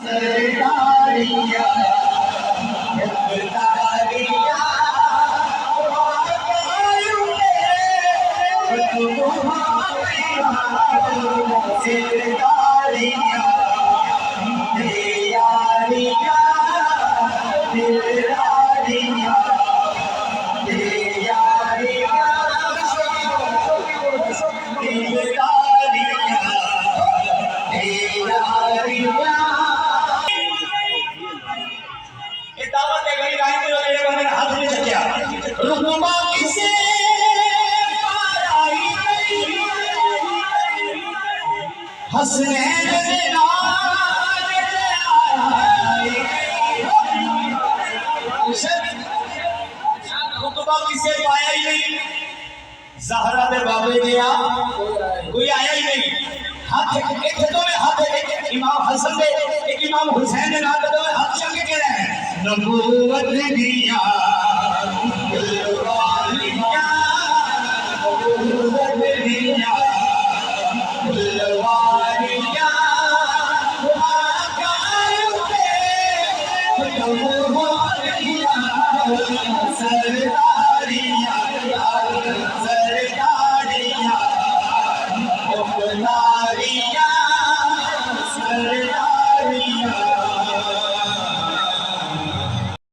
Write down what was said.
सरदारिया हसनैन खुतबा किसे पाया ही नहीं। ज़हरा दे बाबे गया कोई आया ही नहीं। हाथ एक तो में हाथ एक इमाम हसन दे एक इमाम हुसैन ने नाम दे हाथ चल के कह रहे हैं नबूवत दिया दिलवालिया नबूवत दिया दिलवालिया सरदार